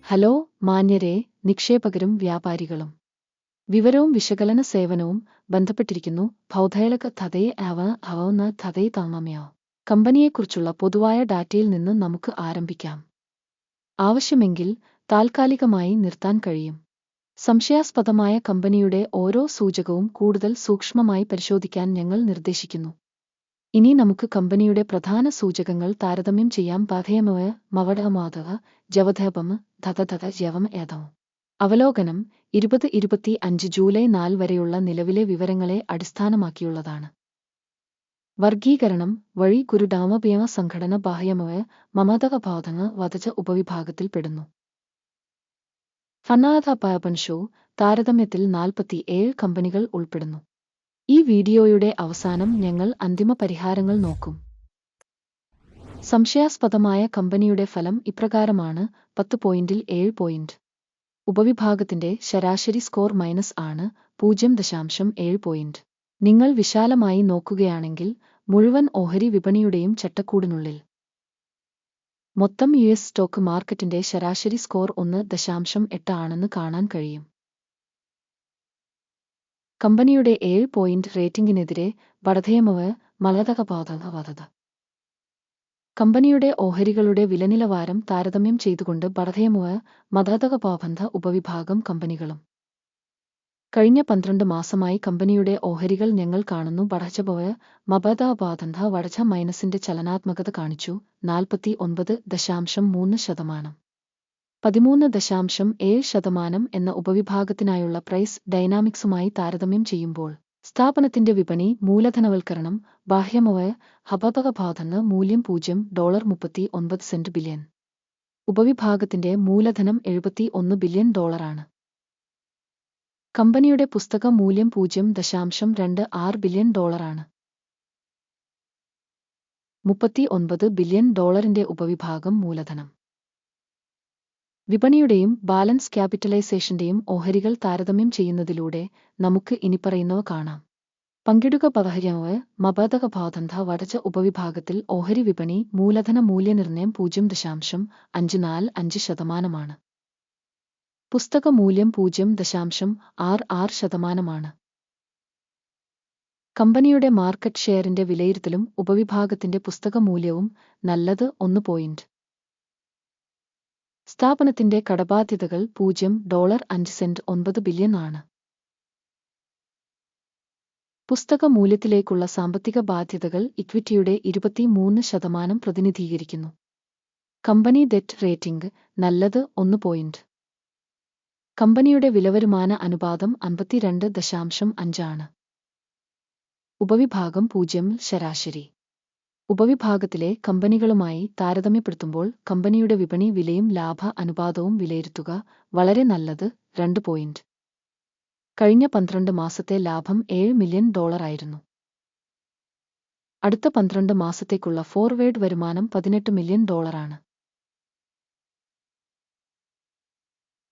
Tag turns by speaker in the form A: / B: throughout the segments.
A: Hello മാന്യരെ, നിക്ഷേപകരും വ്യാപാരികളും. വിവരവും വിശകലന സേവനവും ബന്ധപ്പെട്ടിരിക്കുന്നു. ഭൗതേളക ധതയെ അവന്ന ധതയെ താമമ്യോ കമ്പനിയെക്കുറിച്ചുള്ള പൊതുവായ ഡാറ്റയിൽ നിന്ന് നമുക്ക് ആരംഭിക്കാം. ആവശ്യമെങ്കിൽ താൽക്കാലികമായി നിർത്താൻ കഴിയും. സംശയാസ്പദമായ കമ്പനിയുടെ ഓരോ സൂചകവും കൂടുതൽ സൂക്ഷ്മമായി പരിശോധിക്കാൻ ഞങ്ങൾ നിർദ്ദേശിക്കുന്നു. ഇനി നമുക്ക് കമ്പനിയുടെ പ്രധാന സൂചകങ്ങൾ താരതമ്യം ചെയ്യാം. പാഥേയമോയ മവടമാതക ജവധേപം ധതധത ജവം ഏതം. അവലോകനം 2025 ജൂലൈ 4 വരെയുള്ള നിലവിലെ വിവരങ്ങളെ അടിസ്ഥാനമാക്കിയുള്ളതാണ്. വർഗീകരണം വഴി കുരുഡാമബിയമ സംഘടന ബാഹ്യമോയ മമതക ബോധങ്ങ വധജ ഉപവിഭാഗത്തിൽപ്പെടുന്നു. ഫനാഥപാപൻ ഷോ താരതമ്യത്തിൽ 47 കമ്പനികൾ ഉൾപ്പെടുന്നു. ഈ വീഡിയോയുടെ അവസാനം ഞങ്ങൾ അന്തിമ പരിഹാരങ്ങൾ നോക്കും. സംശയാസ്പദമായ കമ്പനിയുടെ ഫലം ഇപ്രകാരമാണ്. 10.7 പോയിന്റ്. ഉപവിഭാഗത്തിന്റെ ശരാശരി സ്കോർ മൈനസ് ആണ് 0.7 പോയിന്റ്. നിങ്ങൾ വിശാലമായി നോക്കുകയാണെങ്കിൽ മുഴുവൻ ഓഹരി വിപണിയുടെയും ചട്ടക്കൂടിനുള്ളിൽ മൊത്തം യുഎസ് സ്റ്റോക്ക് മാർക്കറ്റിന്റെ ശരാശരി സ്കോർ 1.8 ആണെന്ന് കാണാൻ കഴിയും. കമ്പനിയുടെ 7 പോയിന്റ് റേറ്റിംഗിനെതിരെ ബഡധേമവ് മലതകബോധവധത. കമ്പനിയുടെ ഓഹരികളുടെ വിലനിലവാരം താരതമ്യം ചെയ്തുകൊണ്ട് ബഡധേമവ് മതതകബോധ ഉപവിഭാഗം കമ്പനികളും. കഴിഞ്ഞ 12 മാസമായി കമ്പനിയുടെ ഓഹരികൾ ഞങ്ങൾ കാണുന്നു. ബഡജബവ് മബദബോധ വടജ മൈനസിന്റെ ചലനാത്മകത കാണിച്ചു. 49.3%. 13.7% എന്ന ഉപവിഭാഗത്തിനായുള്ള പ്രൈസ് ഡൈനാമിക്സുമായി താരതമ്യം ചെയ്യുമ്പോൾ സ്ഥാപനത്തിന്റെ വിപണി മൂലധനവൽക്കരണം ബാഹ്യമോയ ഹബതകബോധങ്ങ് മൂല്യം $39 ബില്യൺ. ഉപവിഭാഗത്തിന്റെ മൂലധനം $71 ബില്യൺ. കമ്പനിയുടെ പുസ്തക മൂല്യം $0.26 ബില്യൺ. $39 ബില്യൺ ഉപവിഭാഗം മൂലധനം. വിപണിയുടെയും ബാലൻസ് ക്യാപിറ്റലൈസേഷന്റെയും ഓഹരികൾ താരതമ്യം ചെയ്യുന്നതിലൂടെ നമുക്ക് ഇനിപ്പറയുന്നവ കാണാം. പങ്കിടുക ബഹര്യമോയ മബതകബോധ വടജ ഉപവിഭാഗത്തിൽ ഓഹരി വിപണി മൂലധന മൂല്യനിർണ്ണയം 0.54%. പുസ്തക മൂല്യം 0.66%. കമ്പനിയുടെ മാർക്കറ്റ് ഷെയറിന്റെ വിലയിരുത്തലും ഉപവിഭാഗത്തിന്റെ പുസ്തക മൂല്യവും നല്ലത് 1 പോയിന്റ്. സ്ഥാപനത്തിന്റെ കടബാധ്യതകൾ $0.5 ബില്യൺ ആണ്. പുസ്തക മൂല്യത്തിലേക്കുള്ള സാമ്പത്തിക ബാധ്യതകൾ ഇക്വിറ്റിയുടെ 23% പ്രതിനിധീകരിക്കുന്നു. കമ്പനി ഡെറ്റ് റേറ്റിംഗ് നല്ലത് 1 പോയിന്റ്. കമ്പനിയുടെ വിലവരുമാന അനുപാതം 52.5 ആണ്. ഉപവിഭാഗം 0 ശരാശരി. ഉപവിഭാഗത്തിലെ കമ്പനികളുമായി താരതമ്യപ്പെടുത്തുമ്പോൾ കമ്പനിയുടെ വിപണി വിലയും ലാഭ അനുപാതവും വിലയിരുത്തുക. വളരെ നല്ലത് 2 പോയിന്റ്. കഴിഞ്ഞ 12 മാസത്തെ ലാഭം $7 മില്യൺ ആയിരുന്നു. അടുത്ത 12 മാസത്തേക്കുള്ള ഫോർവേഡ് വരുമാനം $18 മില്യൺ ആണ്.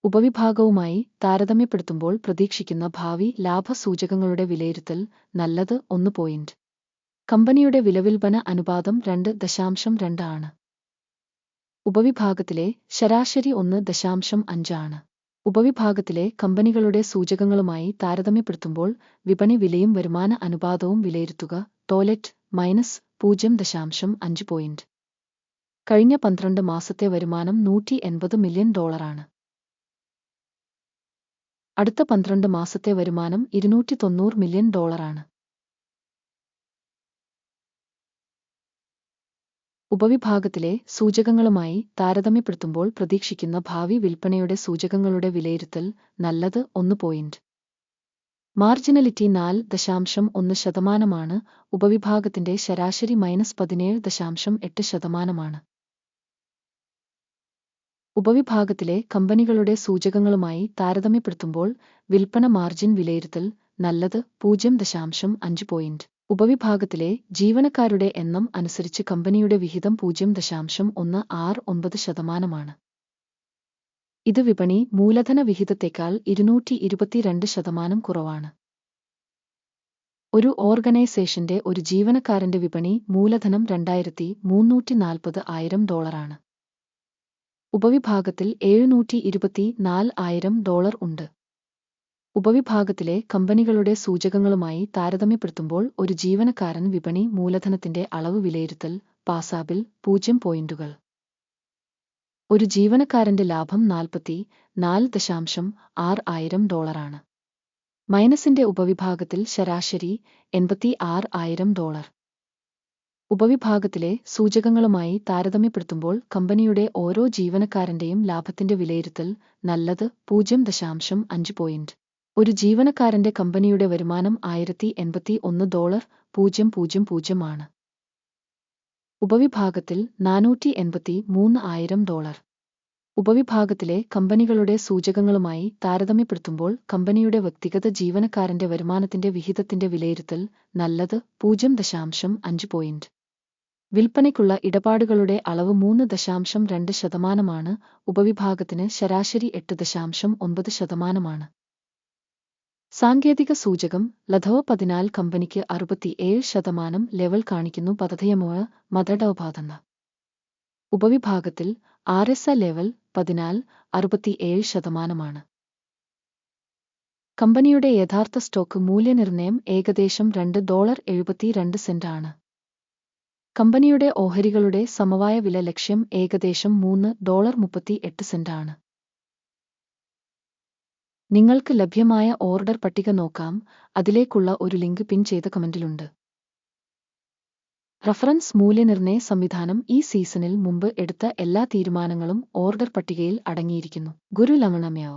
A: ഉപവിഭാഗവുമായി താരതമ്യപ്പെടുത്തുമ്പോൾ പ്രതീക്ഷിക്കുന്ന ഭാവി ലാഭസൂചകങ്ങളുടെ വിലയിരുത്തൽ നല്ലത് 1 പോയിന്റ്. കമ്പനിയുടെ വിലവിൽപ്പന അനുപാതം 2.2 ആണ്. ഉപവിഭാഗത്തിലെ ശരാശരി 1.5 ആണ്. ഉപവിഭാഗത്തിലെ കമ്പനികളുടെ സൂചകങ്ങളുമായി താരതമ്യപ്പെടുത്തുമ്പോൾ വിപണി വിലയും വരുമാന അനുപാതവും വിലയിരുത്തുക. Toilet -0.5 point. കഴിഞ്ഞ 12 മാസത്തെ വരുമാനം $180 മില്യൺ ആണ്. അടുത്ത 12 മാസത്തെ വരുമാനം $290 മില്യൺ ആണ്. ഉപവിഭാഗത്തിലെ സൂചകങ്ങളുമായി താരതമ്യപ്പെടുത്തുമ്പോൾ പ്രതീക്ഷിക്കുന്ന ഭാവി വിൽപ്പനയുടെ സൂചകങ്ങളുടെ വിലയിരുത്തൽ നല്ലത് 1 പോയിന്റ്. മാർജിനലിറ്റി 4.1%. ഉപവിഭാഗത്തിന്റെ ശരാശരി -17.8%. ഉപവിഭാഗത്തിലെ കമ്പനികളുടെ സൂചകങ്ങളുമായി താരതമ്യപ്പെടുത്തുമ്പോൾ വിൽപ്പന മാർജിൻ വിലയിരുത്തൽ നല്ലത് 0.5 പോയിന്റ്. ഉപവിഭാഗത്തിലെ ജീവനക്കാരുടെ എണ്ണം അനുസരിച്ച് കമ്പനിയുടെ വിഹിതം 0.169%. ഇത് വിപണി മൂലധന വിഹിതത്തേക്കാൾ 222% കുറവാണ്. ഒരു ഓർഗനൈസേഷന്റെ ഒരു ജീവനക്കാരന്റെ വിപണി മൂലധനം $2,340,000 ആണ്. ഉപവിഭാഗത്തിൽ $724,000 ഉണ്ട്. ഉപവിഭാഗത്തിലെ കമ്പനികളുടെ സൂചകങ്ങളുമായി താരതമ്യപ്പെടുത്തുമ്പോൾ ഒരു ജീവനക്കാരൻ വിപണി മൂലധനത്തിന്റെ അളവ് വിലയിരുത്തൽ പാസാബിൽ 0 പോയിന്റുകൾ. ഒരു ജീവനക്കാരന്റെ ലാഭം $44,600 ആണ്. മൈനസിന്റെ ഉപവിഭാഗത്തിൽ ശരാശരി $86,000. ഉപവിഭാഗത്തിലെ സൂചകങ്ങളുമായി താരതമ്യപ്പെടുത്തുമ്പോൾ കമ്പനിയുടെ ഓരോ ജീവനക്കാരന്റെയും ലാഭത്തിന്റെ വിലയിരുത്തൽ നല്ലത് 0.5 പോയിന്റ്. ഒരു ജീവനക്കാരന്റെ കമ്പനിയുടെ വരുമാനം $1081,000 ആണ്. ഉപവിഭാഗത്തിൽ $483,000. ഉപവിഭാഗത്തിലെ കമ്പനികളുടെ സൂചകങ്ങളുമായി താരതമ്യപ്പെടുത്തുമ്പോൾ കമ്പനിയുടെ വ്യക്തിഗത ജീവനക്കാരന്റെ വരുമാനത്തിന്റെ വിഹിതത്തിന്റെ വിലയിരുത്തൽ നല്ലത് 0.5 പോയിന്റ്. വിൽപ്പനയ്ക്കുള്ള ഇടപാടുകളുടെ അളവ് 3.2%. ഉപവിഭാഗത്തിന് ശരാശരി 8.9%. സാങ്കേതിക സൂചകം ലധവ 14 കമ്പനിക്ക് 67% ലെവൽ കാണിക്കുന്നു. പദ്ധതിയമോയ മതടവഭാതെന്ന ഉപവിഭാഗത്തിൽ RSI ലെവൽ 14 67%. കമ്പനിയുടെ യഥാർത്ഥ സ്റ്റോക്ക് മൂല്യനിർണ്ണയം ഏകദേശം $2.72 ആണ്. കമ്പനിയുടെ ഓഹരികളുടെ സമവായ വില ലക്ഷ്യം ഏകദേശം $3.38 ആണ്. നിങ്ങൾക്ക് ലഭ്യമായ ഓർഡർ പട്ടിക നോക്കാം. അതിലേക്കുള്ള ഒരു ലിങ്ക് പിൻ ചെയ്ത കമന്റിലുണ്ട്. റഫറൻസ് മൂല്യനിർണ്ണയ സംവിധാനം ഈ സീസണിൽ മുമ്പ് എടുത്ത എല്ലാ തീരുമാനങ്ങളും ഓർഡർ പട്ടികയിൽ അടങ്ങിയിരിക്കുന്നു. ഗുരുലമണമയോ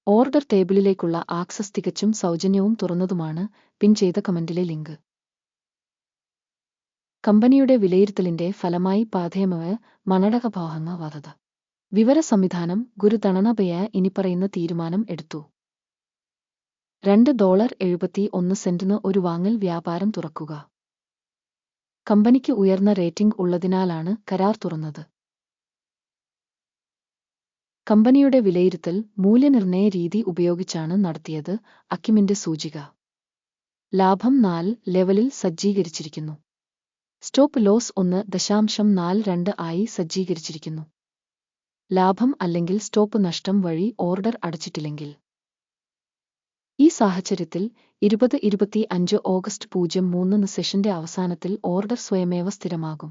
A: ഓർഡർ ടേബിളിലേക്കുള്ള ആക്സസ് തികച്ചും സൗജന്യവും തുറന്നതുമാണ്. പിൻ ചെയ്ത കമന്റിലെ ലിങ്ക്. കമ്പനിയുടെ വിലയിരുത്തലിന്റെ ഫലമായി പാഥേയമായ മണടകഭാഹങ്ങ വധത വിവര സംവിധാനം ഗുരുതണനബയ ഇനിപ്പറയുന്ന തീരുമാനം എടുത്തു. $2.71 ഒരു വാങ്ങൽ വ്യാപാരം തുറക്കുക. കമ്പനിക്ക് ഉയർന്ന റേറ്റിംഗ് ഉള്ളതിനാലാണ് കരാർ തുറന്നത്. കമ്പനിയുടെ വിലയിരുത്തൽ മൂല്യനിർണ്ണയ രീതി ഉപയോഗിച്ചാണ് നടത്തിയത്. അക്കിമിന്റെ സൂചിക ലാഭം 4 ലെവലിൽ സജ്ജീകരിച്ചിരിക്കുന്നു. സ്റ്റോപ്പ് ലോസ് 1.42 ആയി സജ്ജീകരിച്ചിരിക്കുന്നു. ലാഭം അല്ലെങ്കിൽ സ്റ്റോപ്പ് നഷ്ടം വഴി ഓർഡർ അടച്ചിട്ടില്ലെങ്കിൽ. ഈ സാഹചര്യത്തിൽ 2025 ഓഗസ്റ്റ് 03 സെഷന്റെ അവസാനത്തിൽ ഓർഡർ സ്വയമേവ സ്ഥിരമാകും.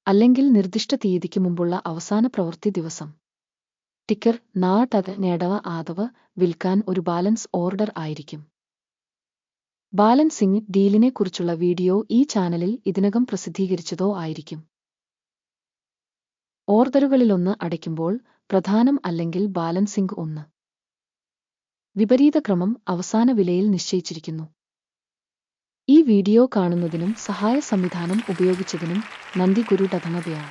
A: അല്ലെങ്കിൽ നിർദ്ദിഷ്ട തീയതിക്ക് മുമ്പുള്ള അവസാന പ്രവൃത്തി ദിവസം. ടിക്കർ നാട്ടത് നേടവ ആദവ വിൽക്കാൻ ഒരു ബാലൻസ് ഓർഡർ ആയിരിക്കും. ബാലൻസിംഗ് ഡീലിനെ കുറിച്ചുള്ള വീഡിയോ ഈ ചാനലിൽ ഇതിനകം പ്രസിദ്ധീകരിച്ചതോ ആയിരിക്കും. ഓർഡറുകളിലൊന്ന് അടയ്ക്കുമ്പോൾ പ്രധാനം അല്ലെങ്കിൽ ബാലൻസിംഗ് 1. വിപരീത ക്രമം അവസാന വിലയിൽ നിശ്ചയിച്ചിരിക്കുന്നു. ഈ വീഡിയോ കാണുന്നതിനും സഹായ സംവിധാനം ഉപയോഗിച്ചതിനും നന്ദി. ഗുരു ടധനബയാണ്.